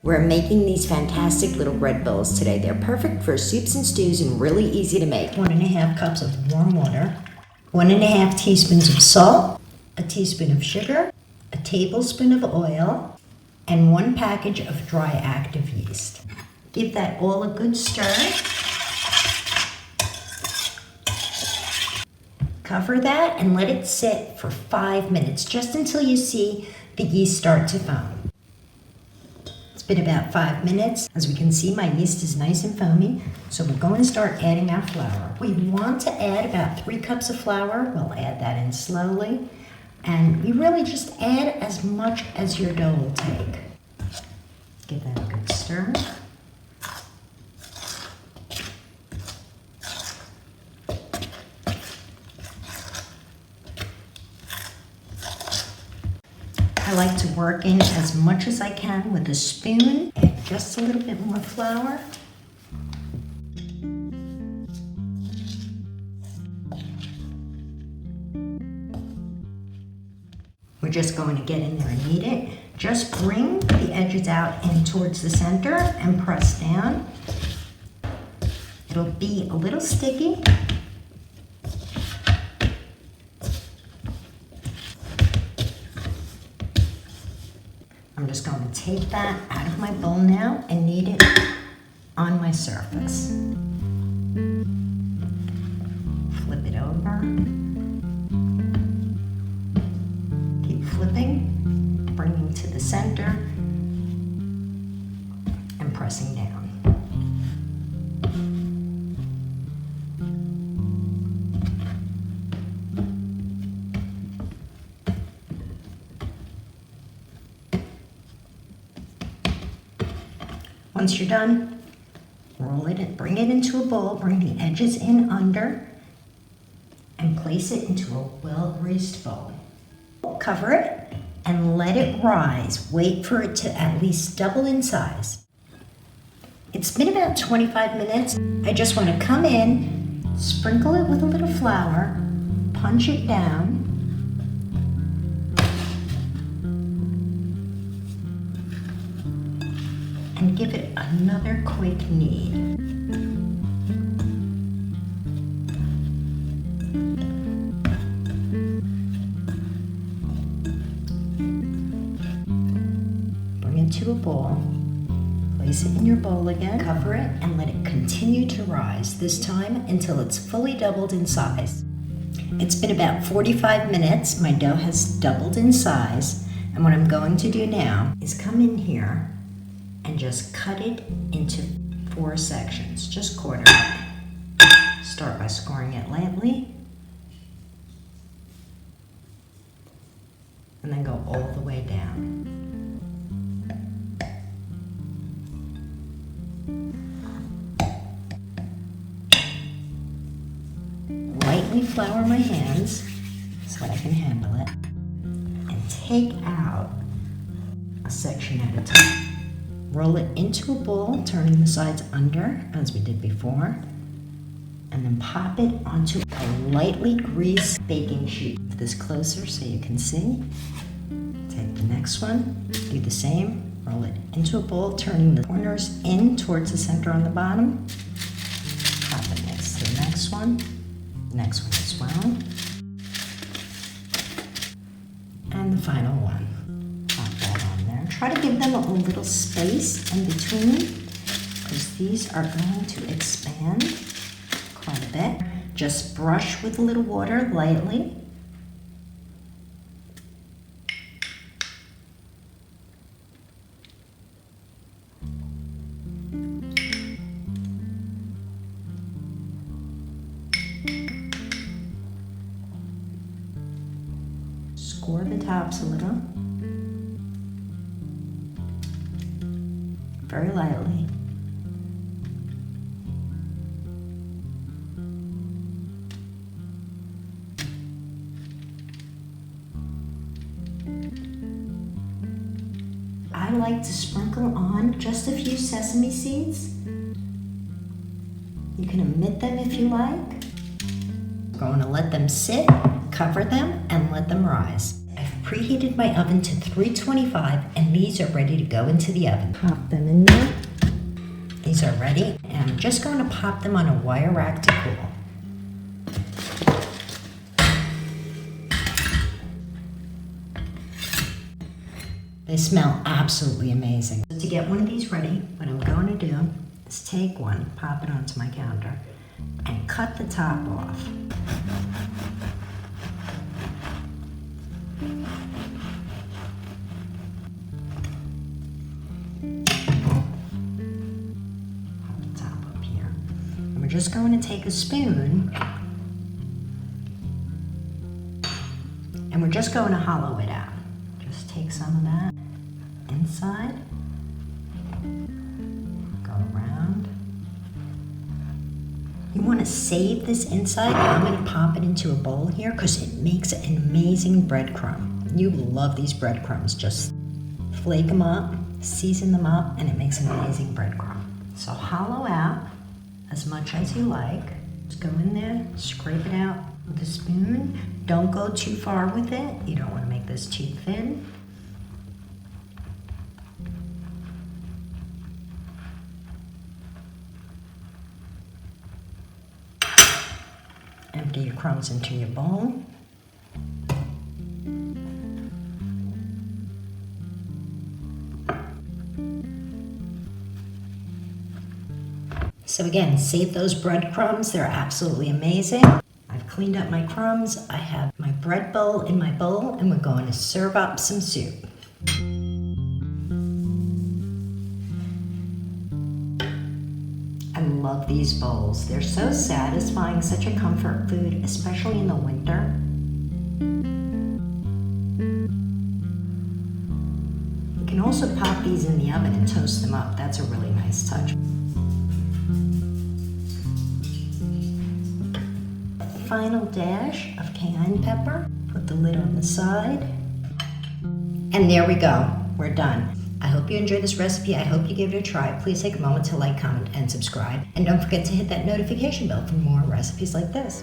We're making these fantastic little bread bills today. They're perfect for soups and stews and really easy to make. 1.5 cups of warm water, 1.5 teaspoons of salt, a teaspoon of sugar, a tablespoon of oil, and 1 package of dry active yeast. Give that all a good stir. Cover that and let it sit for 5 minutes, just until you see the yeast start to foam. It's been about 5 minutes. As we can see, my yeast is nice and foamy, so we're going to start adding our flour. We want to add about 3 cups of flour. We'll add that in slowly, and we really just add as much as your dough will take. Give that a good stir. I like to work in as much as I can with a spoon. Add just a little bit more flour. We're just going to get in there and knead it. Just bring the edges out in towards the center and press down. It'll be a little sticky. I'm just going to take that out of my bowl now and knead it on my surface. Flip it over. Keep flipping, bringing to the center, and pressing down. Once you're done, roll it and bring it into a bowl, bring the edges in under, and place it into a well-greased bowl. Cover it and let it rise. Wait for it to at least double in size. It's been about 25 minutes. I just want to come in, sprinkle it with a little flour, punch it down, and give it another quick knead. Bring it to a bowl, place it in your bowl again, cover it, and let it continue to rise, this time until it's fully doubled in size. It's been about 45 minutes. My dough has doubled in size, and what I'm going to do now is come in here and just cut it into 4 sections, just quarter it. Start by scoring it lightly, and then go all the way down. Lightly flour my hands so I can handle it, and take out a section at a time. Roll it into a bowl, turning the sides under, as we did before, and then pop it onto a lightly greased baking sheet. Move this closer so you can see. Take the next one, do the same, roll it into a bowl, turning the corners in towards the center on the bottom. Pop it next to the next one as well, and the final one. Try to give them a little space in between, because these are going to expand quite a bit. Just brush with a little water lightly. Score the tops a little. Very lightly. I like to sprinkle on just a few sesame seeds. You can omit them if you like. I'm going to let them sit, cover them, and let them rise. I've preheated my oven to 325, and these are ready to go into the oven. Pop them in there. These are ready, and I'm just going to pop them on a wire rack to cool. They smell absolutely amazing. To get one of these ready, what I'm going to do is take one, pop it onto my counter, and cut the top off. Hold the top up here. And we're just going to take a spoon, and we're just going to hollow it out. Just take some of that inside, go around. You want to save this inside. I'm going to pop it into a bowl here because it makes an amazing breadcrumb. You will love these breadcrumbs. Just flake them up, season them up, and it makes an amazing breadcrumb. So hollow out as much as you like. Just go in there, scrape it out with a spoon. Don't go too far with it. You don't want to make this too thin. Empty your crumbs into your bowl. So again, save those breadcrumbs. They're absolutely amazing. I've cleaned up my crumbs. I have my bread bowl in my bowl, and we're going to serve up some soup. I love these bowls. They're so satisfying, such a comfort food, especially in the winter. You can also pop these in the oven and toast them up. That's a really nice touch. Final dash of cayenne pepper. Put the lid on the side. And there we go. We're done. I hope you enjoyed this recipe. I hope you give it a try. Please take a moment to like, comment, and subscribe. And don't forget to hit that notification bell for more recipes like this.